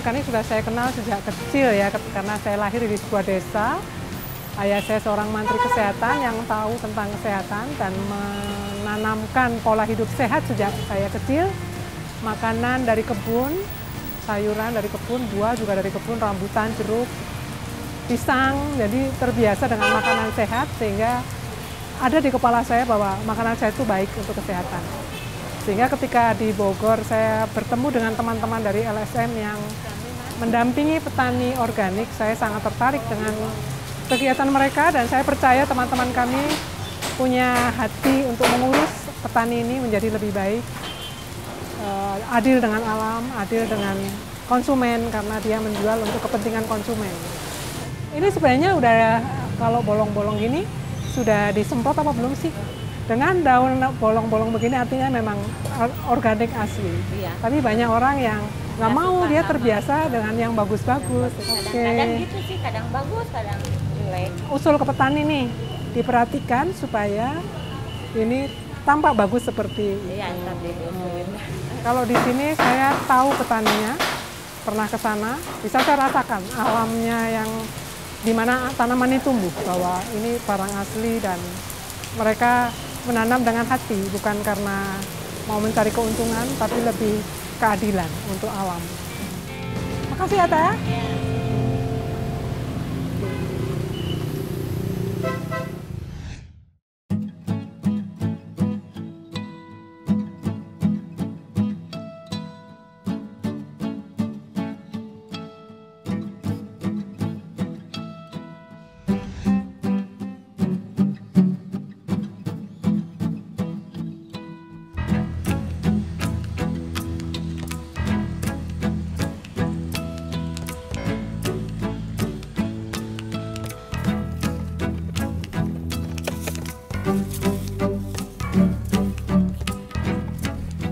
organik sudah saya kenal sejak kecil ya, karena saya lahir di sebuah desa. Ayah saya seorang mantri kesehatan yang tahu tentang kesehatan dan menanamkan pola hidup sehat sejak saya kecil. Makanan dari kebun, sayuran dari kebun, buah juga dari kebun, rambutan, jeruk, pisang. Jadi terbiasa dengan makanan sehat sehingga ada di kepala saya bahwa makanan sehat itu baik untuk kesehatan. Sehingga ketika di Bogor saya bertemu dengan teman-teman dari LSM yang mendampingi petani organik, saya sangat tertarik dengan kegiatan mereka dan saya percaya teman-teman kami punya hati untuk mengurus petani ini menjadi lebih baik, adil dengan alam, adil dengan konsumen karena dia menjual untuk kepentingan konsumen. Ini sebenarnya udah kalau bolong-bolong gini sudah disemprot apa belum sih? Dengan daun bolong-bolong begini artinya memang organik asli. Iya. Tapi banyak orang yang nggak mau, dia terbiasa dengan yang bagus-bagus. Kadang-kadang gitu sih, kadang bagus, kadang jelek. Usul ke petani nih, diperhatikan supaya ini tampak bagus seperti Iya, itu. ntar diusulin. Kalau di sini saya tahu petaninya, pernah ke sana, bisa saya rasakan alamnya yang di mana tanaman ini tumbuh, bahwa ini barang asli dan mereka menanam dengan hati, bukan karena mau mencari keuntungan, tapi lebih keadilan untuk alam. Makasih ya, Teh.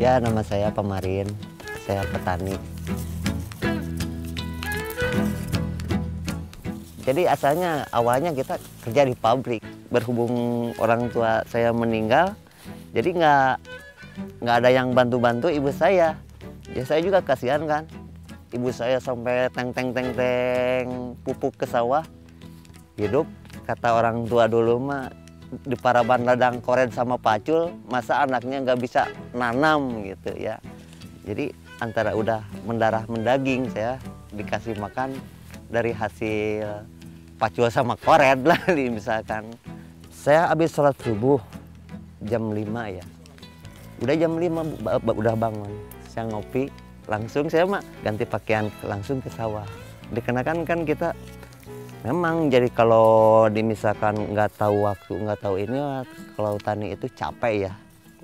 Ya, nama saya Pemarin, saya petani. Jadi asalnya awalnya kita kerja di pabrik. Berhubung orang tua saya meninggal, jadi nggak ada yang bantu-bantu ibu saya. Ya saya juga kasihan kan, ibu saya sampai teng pupuk ke sawah. Hidup kata orang tua dulu mah di Paraban ladang koren sama pacul, masa anaknya nggak bisa nanam gitu ya. Jadi antara udah mendarah mendaging, saya dikasih makan dari hasil pacul sama koren lah misalkan. Saya habis sholat subuh jam 5 ya. Udah jam 5 udah bangun, saya ngopi, langsung saya mah ganti pakaian langsung ke sawah. Dikenakan kan kita memang jadi kalau misalkan nggak tahu waktu, nggak tahu ini, kalau tani itu capek ya,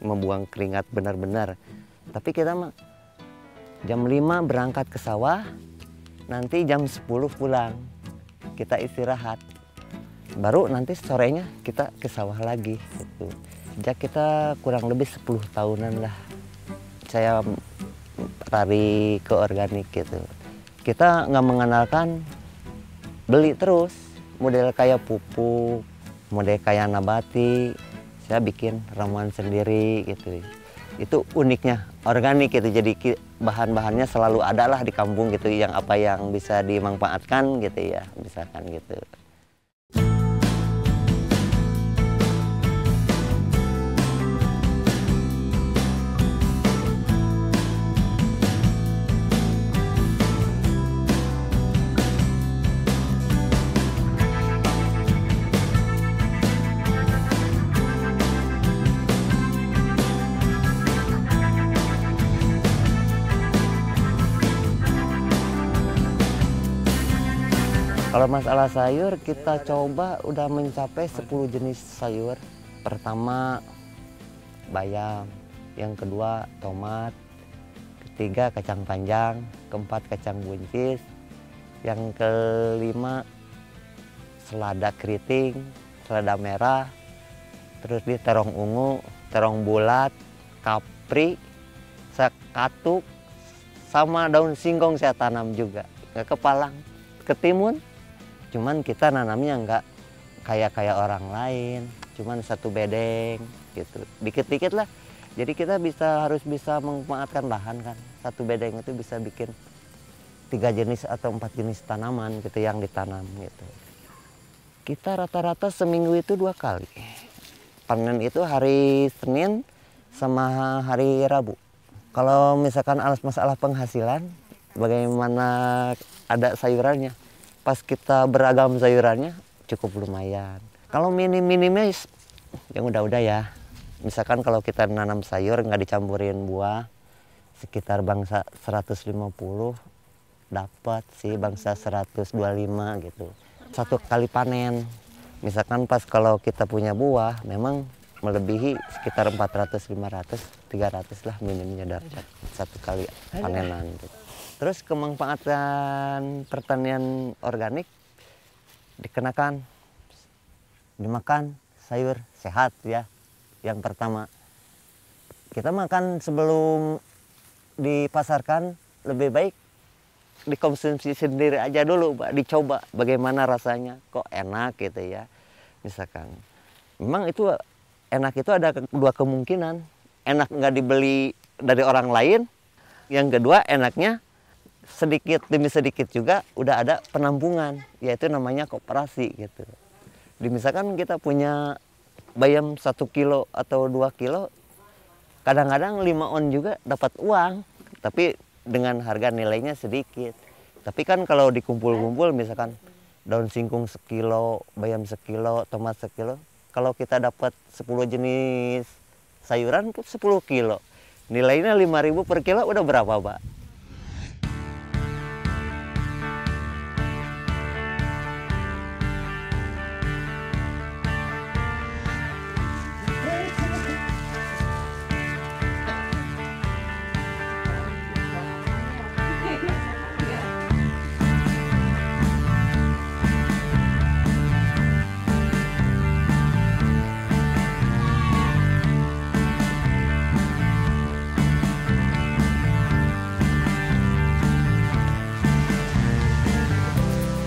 membuang keringat benar-benar. Tapi kita mah jam 5 berangkat ke sawah, nanti jam 10 pulang, kita istirahat. Baru nanti sorenya kita ke sawah lagi. Gitu. Sejak kita kurang lebih 10 tahunan lah, saya lari ke organik gitu. Kita nggak mengenalkan beli terus, model kayak pupuk, model kayak nabati, saya bikin ramuan sendiri gitu. Itu uniknya organik gitu, jadi bahan-bahannya selalu ada lah di kampung gitu, yang apa yang bisa dimanfaatkan gitu ya, misalkan gitu. Kalau masalah sayur, kita coba udah mencapai 10 jenis sayur. Pertama, bayam. Yang kedua, tomat. Ketiga, kacang panjang. Keempat, kacang buncis. Yang kelima, selada keriting, selada merah. Terus di terong ungu, terong bulat, kapri, katuk, sama daun singkong saya tanam juga. Kepalang, ketimun. Cuman kita nanamnya nggak kayak orang lain, cuman satu bedeng gitu, dikit-dikit lah. Jadi kita harus bisa memanfaatkan lahan kan. Satu bedeng itu bisa bikin 3 jenis atau 4 jenis tanaman gitu yang ditanam gitu. Kita rata-rata seminggu itu 2 kali. Panen itu hari Senin sama hari Rabu. Kalau misalkan masalah penghasilan, bagaimana ada sayurannya. Pas kita beragam sayurannya cukup lumayan. Kalau minimnya yang udah-udah ya. Misalkan kalau kita nanam sayur nggak dicampurin buah, sekitar bangsa 150 dapat sih, bangsa 125 gitu. 1 kali panen. Misalkan pas kalau kita punya buah, memang melebihi sekitar 400, 500, 300 lah minimnya dapat 1 kali panenan gitu. Terus kemanfaatan pertanian organik dikenakan, dimakan sayur sehat ya. Yang pertama, kita makan sebelum dipasarkan lebih baik dikonsumsi sendiri aja dulu, Pak. Dicoba bagaimana rasanya, kok enak gitu ya. Misalkan, memang itu enak itu ada 2 kemungkinan. Enak nggak dibeli dari orang lain. Yang kedua, enaknya sedikit demi sedikit juga udah ada penampungan, yaitu namanya koperasi gitu. Misalkan kita punya bayam 1 kilo atau 2 kilo, kadang-kadang 5 on juga dapat uang, tapi dengan harga nilainya sedikit. Tapi kan kalau dikumpul-kumpul, misalkan daun singkong 1 kilo, bayam 1 kilo, tomat 1 kilo, kalau kita dapat 10 jenis sayuran 10 kilo, nilainya 5.000 per kilo udah berapa, Pak?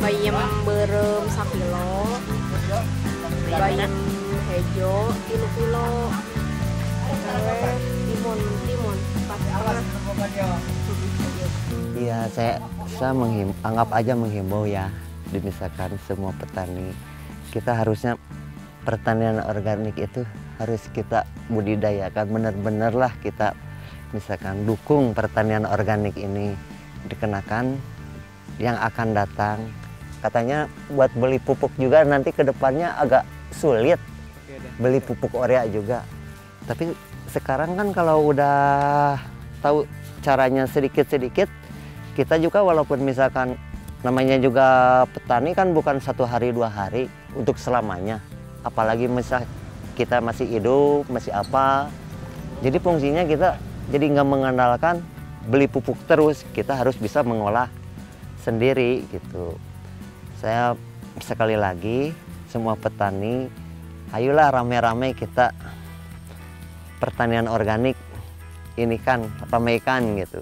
Bayam berem 1 kilo, bayam hijau 3 kilo, timun 4,5. Iya, saya anggap aja menghimbau ya, misalkan semua petani, kita harusnya pertanian organik itu harus kita budidayakan, benar-benar lah kita misalkan dukung pertanian organik ini dikenakan yang akan datang. Katanya buat beli pupuk juga nanti ke depannya agak sulit beli pupuk urea juga. Tapi sekarang kan kalau udah tahu caranya sedikit-sedikit, kita juga walaupun misalkan namanya juga petani kan bukan 1 hari 2 hari untuk selamanya. Apalagi misal kita masih hidup, masih apa. Jadi fungsinya kita jadi nggak mengandalkan beli pupuk terus, kita harus bisa mengolah sendiri gitu. Saya sekali lagi semua petani, ayolah rame-rame kita pertanian organik ini kan ramaikan gitu.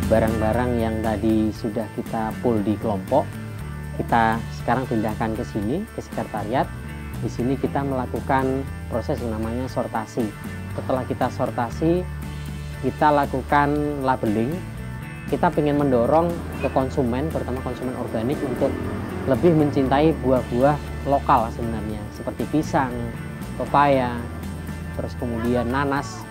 Barang-barang yang tadi sudah kita pool di kelompok, kita sekarang pindahkan ke sini, ke sekretariat. Di sini kita melakukan proses yang namanya sortasi. Setelah kita sortasi, kita lakukan labeling. Kita ingin mendorong ke konsumen, terutama konsumen organik, untuk lebih mencintai buah-buah lokal sebenarnya, seperti pisang, pepaya, terus kemudian nanas.